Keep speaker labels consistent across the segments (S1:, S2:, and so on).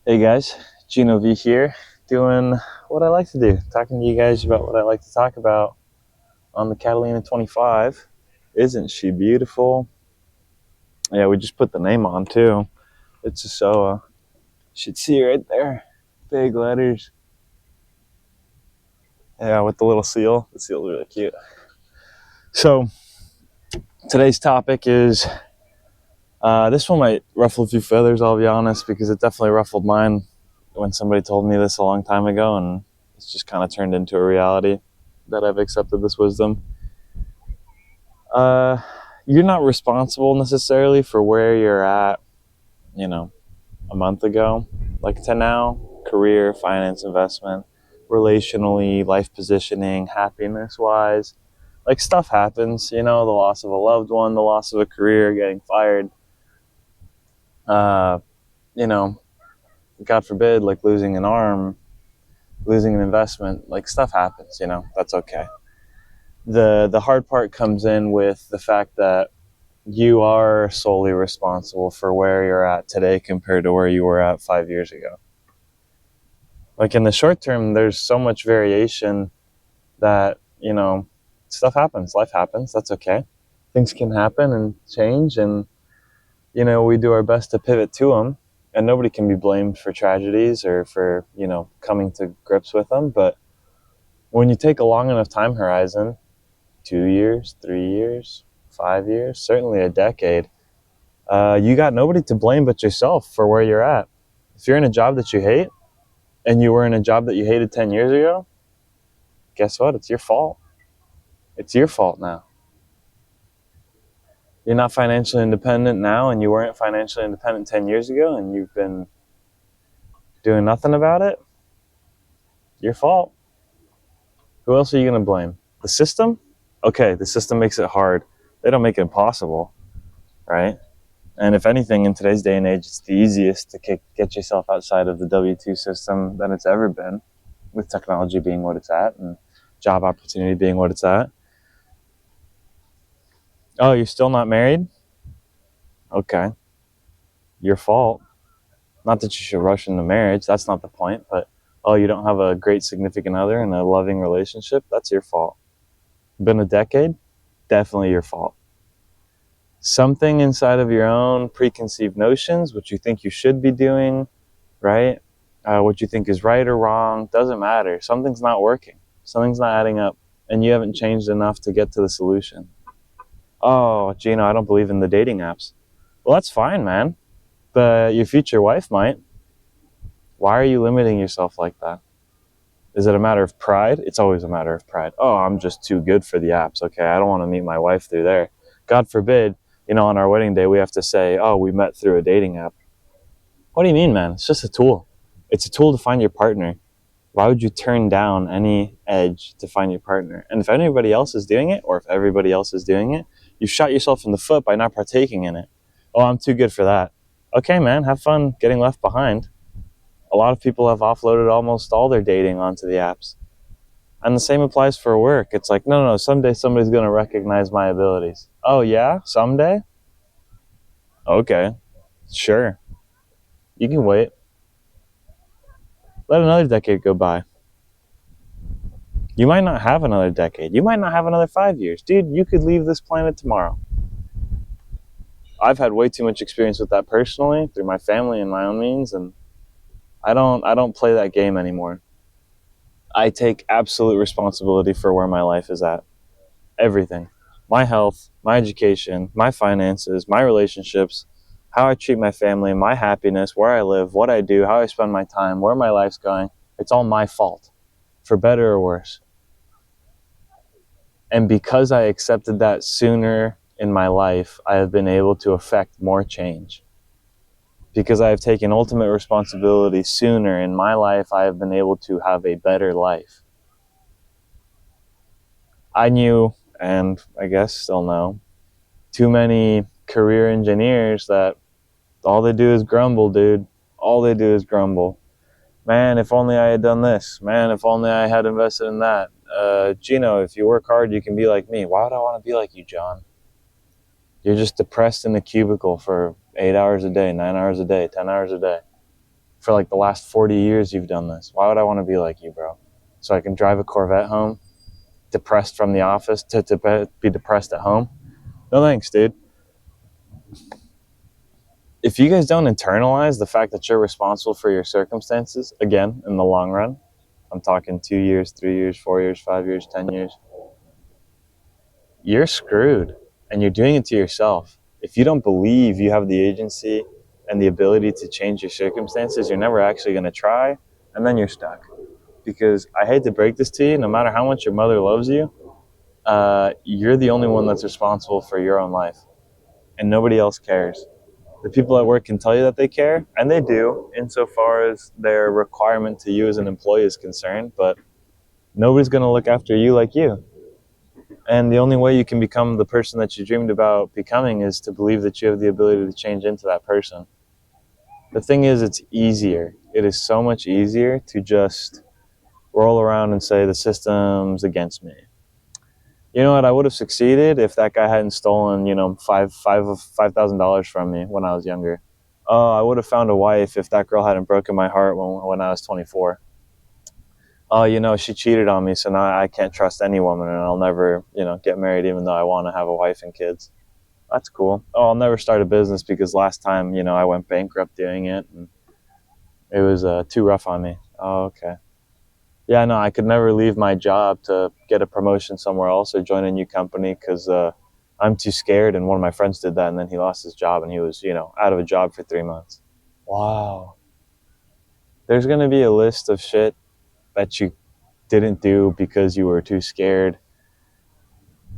S1: Hey guys, Geno V here, doing what I like to do, talking to you guys about what I like to talk about on the Catalina 25. Isn't she beautiful? Yeah, we just put the name on too. It's a SOA. You should see right there. Big letters. Yeah, with the little seal. The seal's really cute. So, today's topic is this one might ruffle a few feathers, I'll be honest, because it definitely ruffled mine when somebody told me this a long time ago, and it's just kind of turned into a reality that I've accepted this wisdom. Uh, you're not responsible necessarily for where you're at, a month ago, like to now, career, finance, investment, relationally, life positioning, happiness wise. Like stuff happens, the loss of a loved one, the loss of a career, getting fired, uh, you know, God forbid, like losing an arm, losing an investment, like stuff happens, that's okay. The hard part comes in with the fact that you are solely responsible for where you're at today compared to where you were at 5 years ago. Like in the short term, there's so much variation that, stuff happens, life happens, that's okay. Things can happen and change, and, we do our best to pivot to them, and nobody can be blamed for tragedies or for, coming to grips with them. But when you take a long enough time horizon, 2 years, 3 years, 5 years, certainly a decade, you got nobody to blame but yourself for where you're at. If you're in a job that you hate and you were in a job that you hated 10 years ago, guess what? It's your fault. It's your fault now. You're not financially independent now and you weren't financially independent 10 years ago and you've been doing nothing about it. Your fault. Who else are you going to blame? The system? Okay, the system makes it hard. They don't make it impossible, right? And if anything, in today's day and age, it's the easiest to get yourself outside of the W-2 system than it's ever been, with technology being what it's at and job opportunity being what it's at. Oh, you're still not married? Okay. Your fault. Not that you should rush into marriage. That's not the point. But, oh, you don't have a great significant other and a loving relationship? That's your fault. Been a decade? Definitely your fault. Something inside of your own preconceived notions, what you think you should be doing, right? What you think is right or wrong, doesn't matter. Something's not working. Something's not adding up. And you haven't changed enough to get to the solution. Oh, Gino, I don't believe in the dating apps. Well, that's fine, man. But your future wife might. Why are you limiting yourself like that? Is it a matter of pride? It's always a matter of pride. Oh, I'm just too good for the apps. Okay, I don't want to meet my wife through there. God forbid, on our wedding day, we have to say, oh, we met through a dating app. What do you mean, man? It's just a tool. It's a tool to find your partner. Why would you turn down any edge to find your partner? And if anybody else is doing it, or if everybody else is doing it, you shot yourself in the foot by not partaking in it. Oh, I'm too good for that. Okay, man, have fun getting left behind. A lot of people have offloaded almost all their dating onto the apps. And the same applies for work. It's like, no, someday somebody's going to recognize my abilities. Oh, yeah? Someday? Okay, sure. You can wait. Let another decade go by. You might not have another decade. You might not have another 5 years. Dude, you could leave this planet tomorrow. I've had way too much experience with that personally through my family and my own means, and I don't play that game anymore. I take absolute responsibility for where my life is at. Everything. My health, my education, my finances, my relationships, how I treat my family, my happiness, where I live, what I do, how I spend my time, where my life's going. It's all my fault, for better or worse. And because I accepted that sooner in my life, I have been able to affect more change. Because I have taken ultimate responsibility sooner in my life, I have been able to have a better life. I knew, and I guess still know, too many career engineers that all they do is grumble, dude. All they do is grumble. Man, if only I had done this. Man, if only I had invested in that. Gino, if you work hard, you can be like me. Why would I want to be like you, John? You're just depressed in the cubicle for 8 hours a day, 9 hours a day, 10 hours a day. For like the last 40 years you've done this. Why would I want to be like you, bro? So I can drive a Corvette home, depressed from the office, to be depressed at home? No thanks, dude. If you guys don't internalize the fact that you're responsible for your circumstances, again, in the long run, I'm talking 2 years, 3 years, 4 years, 5 years, 10 years, you're screwed, and you're doing it to yourself. If you don't believe you have the agency and the ability to change your circumstances, you're never actually going to try, and then you're stuck. Because I hate to break this to you, no matter how much your mother loves you, you're the only one that's responsible for your own life, and nobody else cares. The people at work can tell you that they care, and they do, insofar as their requirement to you as an employee is concerned, but nobody's going to look after you like you. And the only way you can become the person that you dreamed about becoming is to believe that you have the ability to change into that person. The thing is, it's easier. It is so much easier to just roll around and say the system's against me. You know what? I would have succeeded if that guy hadn't stolen, $5,000 from me when I was younger. Oh, I would have found a wife if that girl hadn't broken my heart when I was 24. Oh, she cheated on me, so now I can't trust any woman, and I'll never, get married even though I want to have a wife and kids. That's cool. Oh, I'll never start a business because last time, I went bankrupt doing it, and it was too rough on me. Oh, okay. Yeah, no, I could never leave my job to get a promotion somewhere else or join a new company because I'm too scared, and one of my friends did that, and then he lost his job, and he was, out of a job for 3 months. Wow. There's going to be a list of shit that you didn't do because you were too scared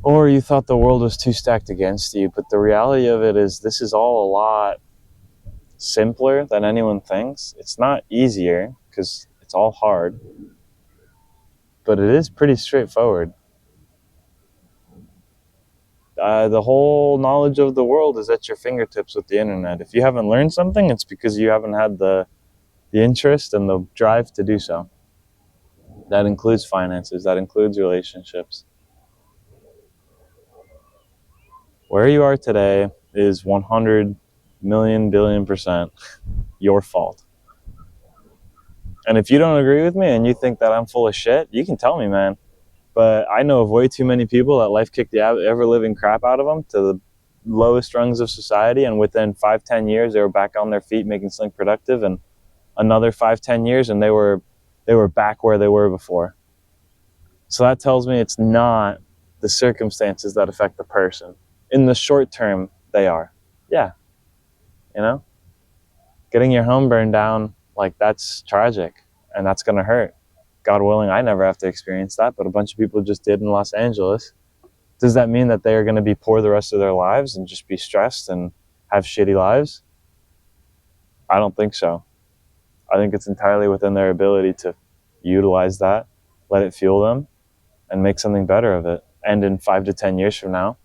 S1: or you thought the world was too stacked against you. But the reality of it is this is all a lot simpler than anyone thinks. It's not easier because it's all hard, but it is pretty straightforward. The whole knowledge of the world is at your fingertips with the internet. If you haven't learned something, it's because you haven't had the interest and the drive to do so. That includes finances, that includes relationships. Where you are today is 100 million billion % your fault. And if you don't agree with me and you think that I'm full of shit, you can tell me, man. But I know of way too many people that life kicked the ever-living crap out of them to the lowest rungs of society, and within 5-10 years they were back on their feet making something productive, and another 5-10 years and they were back where they were before. So that tells me it's not the circumstances that affect the person. In the short term, they are. Yeah. Getting your home burned down, like, that's tragic, and that's going to hurt. God willing, I never have to experience that, but a bunch of people just did in Los Angeles. Does that mean that they are going to be poor the rest of their lives and just be stressed and have shitty lives? I don't think so. I think it's entirely within their ability to utilize that, let it fuel them, and make something better of it. And in 5 to 10 years from now,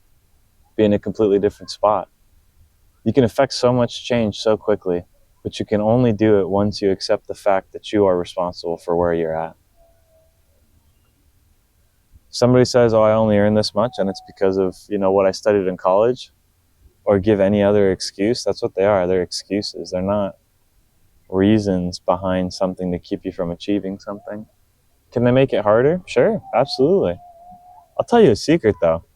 S1: be in a completely different spot. You can affect so much change so quickly, but you can only do it once you accept the fact that you are responsible for where you're at. Somebody says, oh, I only earn this much, and it's because of, what I studied in college, or give any other excuse. That's what they are. They're excuses. They're not reasons behind something to keep you from achieving something. Can they make it harder? Sure, absolutely. I'll tell you a secret, though.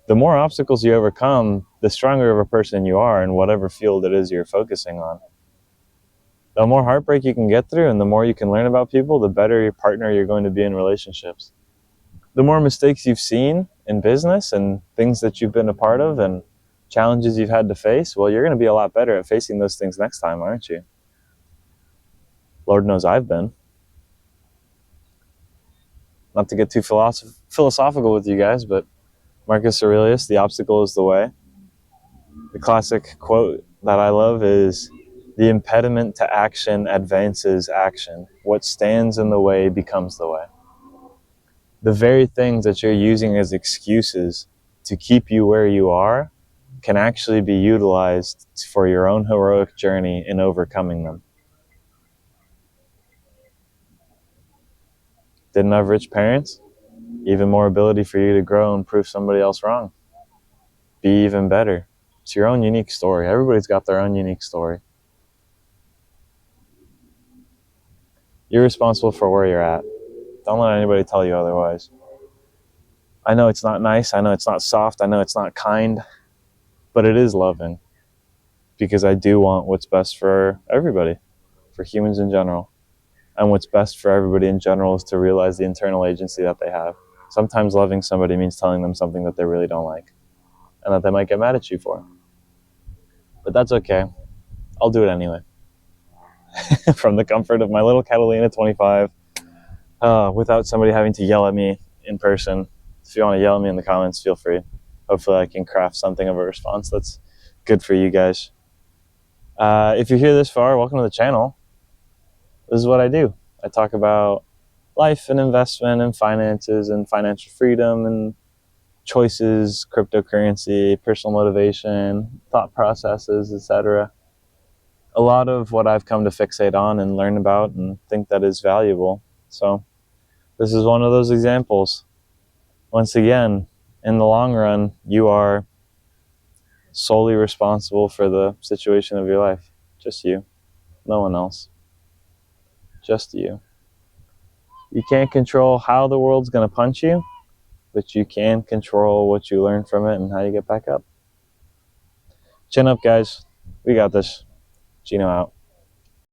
S1: The more obstacles you overcome, the stronger of a person you are in whatever field it is you're focusing on. The more heartbreak you can get through and the more you can learn about people, the better your partner you're going to be in relationships. The more mistakes you've seen in business and things that you've been a part of and challenges you've had to face, well, you're going to be a lot better at facing those things next time, aren't you? Lord knows I've been. Not to get too philosophical with you guys, but Marcus Aurelius, the obstacle is the way. The classic quote that I love is, the impediment to action advances action. What stands in the way becomes the way. The very things that you're using as excuses to keep you where you are can actually be utilized for your own heroic journey in overcoming them. Didn't have rich parents? Even more ability for you to grow and prove somebody else wrong. Be even better. It's your own unique story. Everybody's got their own unique story. You're responsible for where you're at. Don't let anybody tell you otherwise. I know it's not nice. I know it's not soft. I know it's not kind, but it is loving, because I do want what's best for everybody, for humans in general. And what's best for everybody in general is to realize the internal agency that they have. Sometimes loving somebody means telling them something that they really don't like and that they might get mad at you for. But that's okay. I'll do it anyway. From the comfort of my little Catalina 25, without somebody having to yell at me in person. If you want to yell at me in the comments, feel free. Hopefully I can craft something of a response that's good for you guys. If you're here this far, welcome to the channel. This is what I do. I talk about life and investment and finances and financial freedom and choices, cryptocurrency, personal motivation, thought processes, etc. A lot of what I've come to fixate on and learn about and think that is valuable. So this is one of those examples. Once again, in the long run, you are solely responsible for the situation of your life. Just you. No one else. Just you. You can't control how the world's going to punch you, but you can control what you learn from it and how you get back up. Chin up, guys. We got this. Geno out.